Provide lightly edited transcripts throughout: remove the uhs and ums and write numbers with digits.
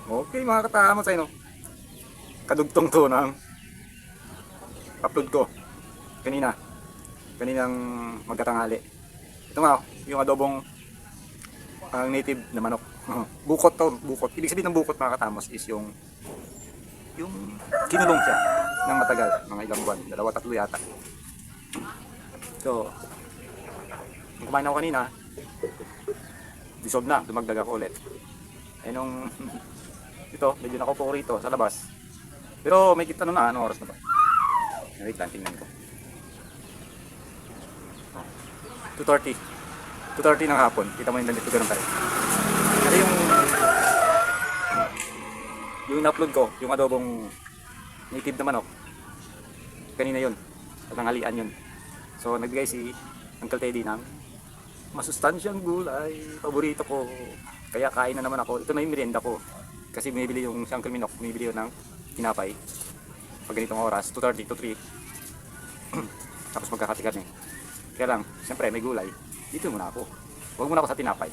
Okay mga katamos ay no. Kadugtong to ng upload ko kanina. Kaninang magkatanghali. Ito nga, yung adobong native na manok. Bukot to, bukot. Ibig sabihin ng bukot mga katamos is yung kinulong siya ng matagal, mga ilang buwan, 2, 3 yata. So, nung kumain ako kanina, dissolve na, dumagdag ako ulit. Eh nung ito, medyo nakaupo ko rito sa labas. Pero may kita na, anong oras na ba? Wait lang, tingnan ko. 2:30. 2:30 ng hapon. Kita mo yung nandito ganun tayo. Kasi yung in-upload ko, yung adobong native na manok, kanina yun. At nanghalian yun. So nagbigay si Uncle Teddy ng masustansyang gulay. Paborito ko. Kaya kain na naman ako. Ito na yung merienda ko. Kasi binibili yung si Uncle Minok, binibili yun ng tinapay. Pag ganitong oras, 2:30 to 3. Tapos magkakatikan eh. Kaya lang, siyempre may gulay. Dito muna ako. Huwag muna ako sa tinapay.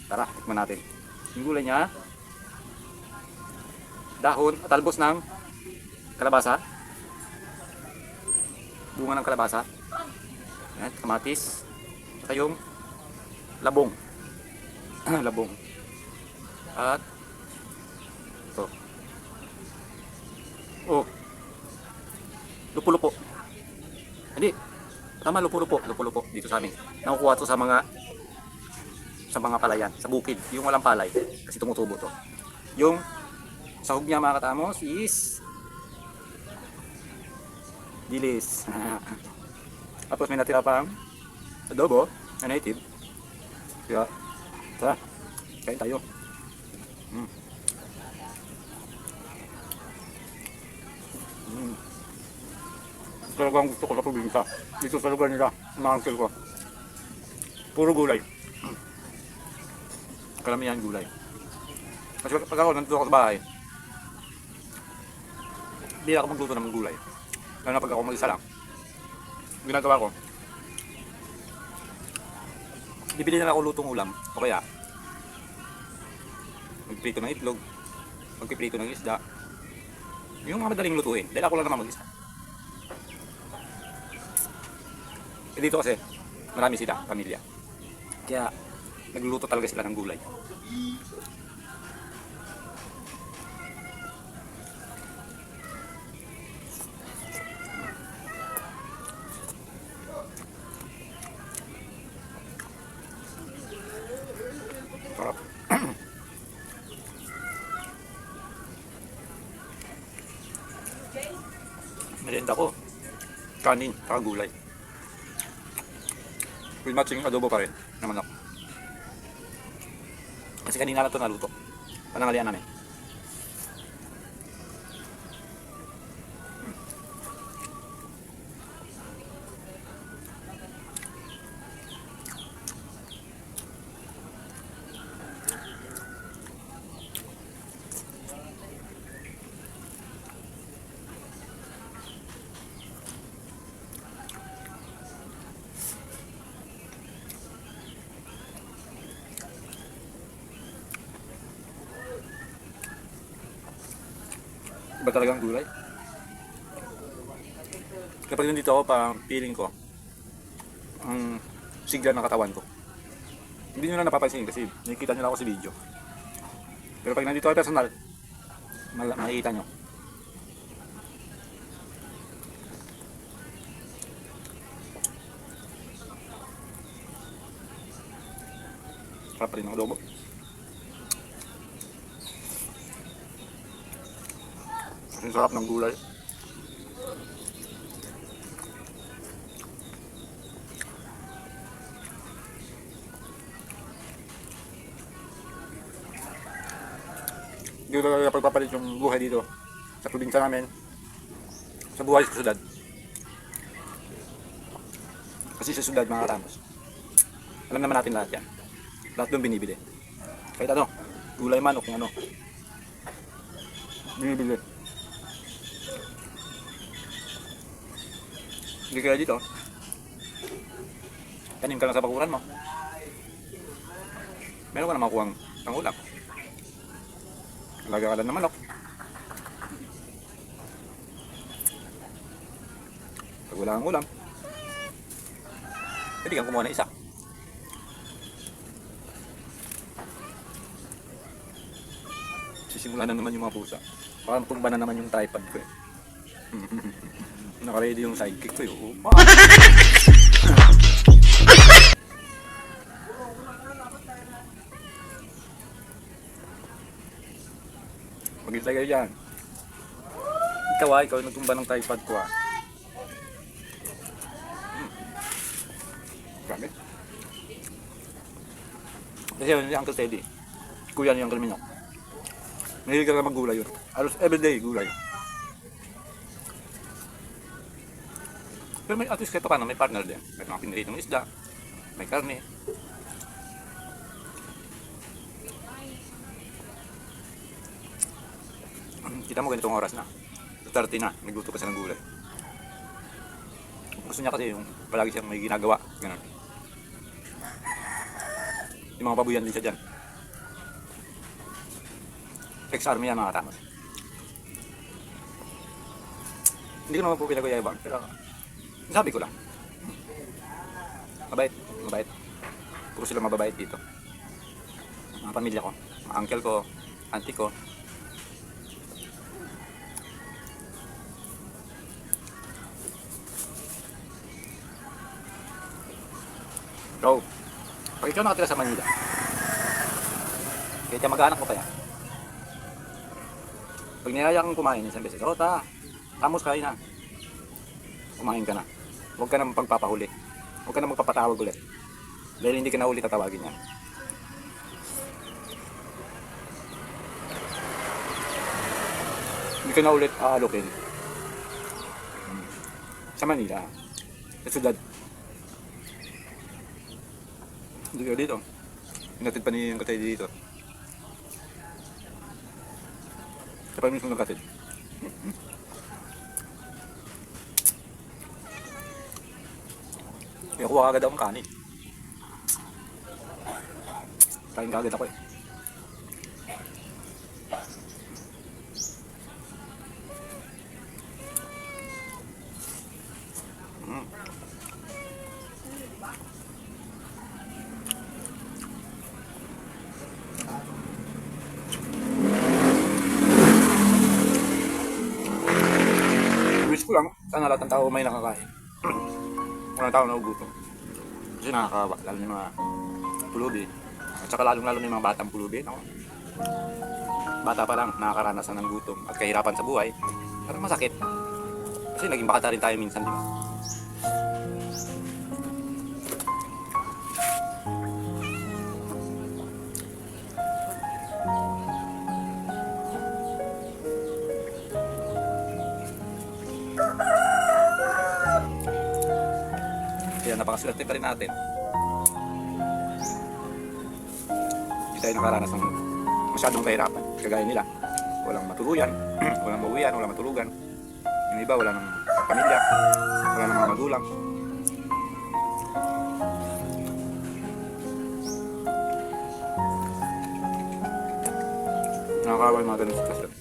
Tara, tikman natin. Yung gulay niya, dahon at talbos ng kalabasa. Bunga ng kalabasa. Yan, kamatis. At yung labong. Labong. At ito. Oh. Lupo-lupo. Hindi. Tama, lupo-lupo. Lupo-lupo dito sa amin. Nakukuha to sa mga palayan, sa bukid. Yung walang palay. Kasi tumutubo to. Yung sahog niya mga katamos is dilis. Tapos may natira pang adobo na native. Kaya, tara, kain tayo. Talagang gusto ko sa probinsya. Dito sa lugar nila, mga uncle ko. Puro gulay. Karamihan gulay. Kasi pag ako nandito ako sa bahay, hindi ako magluto ng gulay. Lalo na pag ako mag-isa lang. Ginagawa ko, bibili na lang ako lutong ulam. O kaya, magprito ng itlog, magpiprito ng isda. Yung mga madaling lutuin. Dahil ako lang naman mag-isa. Eh dito kasi, marami sila, pamilya. Kaya, nagluluto talaga sila ng gulay. Sarap. Merienda ko, kanin, saka gulay. Full matching adobo pa rin na manok. Kasi kanina lang ito naluto. Panangalian namin. Iba talagang gulay. Kapag nandito ako, parang feeling ko ang sigla ng katawan ko. Hindi nyo na napapansin kasi nakikita nyo lang ako sa video. Pero pag nandito ako personal, makikita nyo. Sarap pa rin ang adobo. Ang sarap ng gulay. Hindi ko talaga pagpapalit yung buhay dito sa probinsya namin, sa buhay sa syudad. Kasi sa syudad mga katamos, alam naman natin lahat yan. Lahat doon binibili. Kahit ano, gulay man o kung ano, binibili. Hindi kaya dito, tanim ka lang sa bakuran mo, meron ka na makuha ang ulam. Lagyan ka lang ng manok. Pag wala kang ulam, pwede kang kumuha ng isa. Sisimula na naman yung mga pusa. Parang tumba na naman yung tripod ko eh. Naka-ready yung sidekick ko eh. Oh, maghintay kayo dyan. Ikaw nagtumba ng tripod ko ah. Grabe. Kasi yun yung Uncle Teddy. Kuya ni Uncle Minok. Mahilig ka na maggulay yun. Halos everyday gulay. Pero may at least kahit paano may partner din. May mga piniritong isda. May karne. Kita mo ganitong oras na. 30 na. Nagluto pa siya ng gulay. Gusto niya kasi yung palagi siyang may ginagawa. Ganun. Yung mga babuyan din siya dyan. Ex-army yan mga katamos. Hindi ko naman po pinagayabang. Pero sabi ko lang. Mabait. Mabait. Puro sila mababait dito. Mga pamilya ko. Mga uncle ko. Auntie ko. So, pag ikaw nakatira sa Manila, kahit mag-anak mo pa yan, pag niyaya kang kumain isang beses, tamos kain na. Kumain ka na. Huwag ka na pagpapahuli. Huwag ka na magpapatawag ulit. Dahil hindi ka na ulit tatawagin yan. Hindi ka na ulit aalukin. Sa Manila. Sa syudad. Hindi ka dito. Pinatid pa niya yung katay dito. Sa pa mismo nagkatid. Kaya kuha agad akong kanin. Kain ka agad ako eh. Wish ko lang, sana lahat ng tao may nakakain. Walang tao nagugutom. Kasi nakakawa, lalo yung mga pulubi. At saka lalo yung mga batang pulubi. No? Bata pa lang, nakakaranas na ng gutom at kahirapan sa buhay. Parang masakit. Kasi naging bata rin tayo minsan, di ba? Kaya napakaswerte pa rin natin. Hindi tayo nakaranas ng masyadong kahirapan. Kagaya nila. Walang matuluyan, walang mauwian, walang matulugan. Yung iba wala ng pamilya, wala ng mga magulang. Nakakawa yung mga ganun sitwasyon.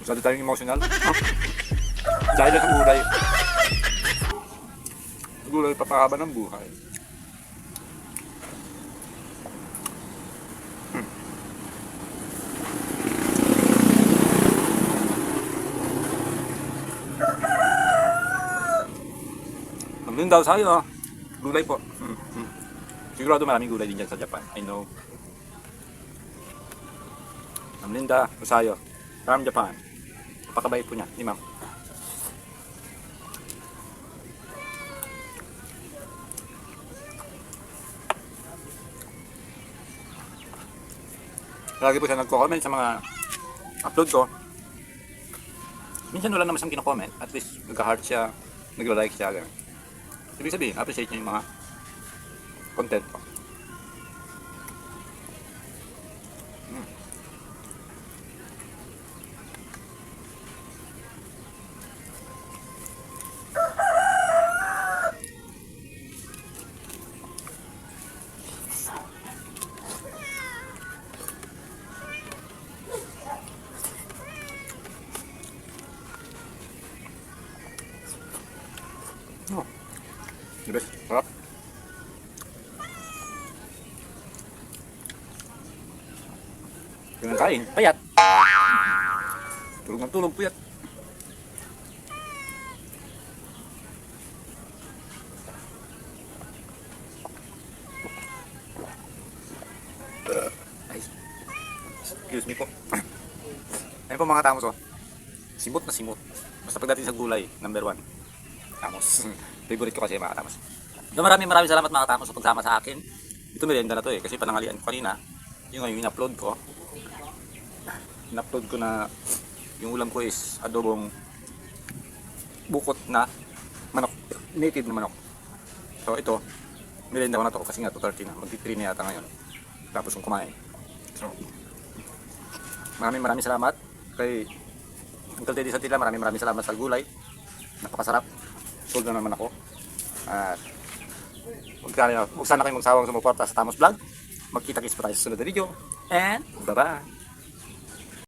Masyado tayong emotional. Dahil sa gulay. Gulay papahaba ng buhay. Ang daw sa'yo, gulay po. Sigurado maraming gulay din dyan sa Japan. I know. Ang Linda, Usayo, from Japan. Napakabait po niya, ni ma'am. Lagi po siya nagko-comment sa mga upload ko. Minsan wala naman siyang kino-comment. At least nagka-heart siya, nagla-like siya. Ganun. Ibig sabihin, appreciate niya yung mga content ko. The best. Sarap. Yung kain, payat. Tulog ng tulog, payat. Ay, excuse me po. Ayun po mga tamos oh. Simot na simot. Basta pagdating sa gulay, number 1. Tamos. Favorite ko kasi mga tamos. So maraming salamat mga tamos sa pagsama sa akin. Ito merienda na to eh, kasi panangalian ko kanina. Yung ngayon in-upload ko. In-upload ko na yung ulam ko is adobong bukot na manok. Native na manok. So ito, merienda ko na to kasi nga 2:30 na. Mag-3 na yata ngayon. Tapos kong kumain. So, maraming salamat kay Uncle Teddy Santilla. Maraming salamat sa gulay. Napakasarap. Sold na naman ako. At huwag sana kayong magsawang sumuporta sa Tamos Vlog. Magkita-kits pa tayo sa sunod na video. And bye-bye!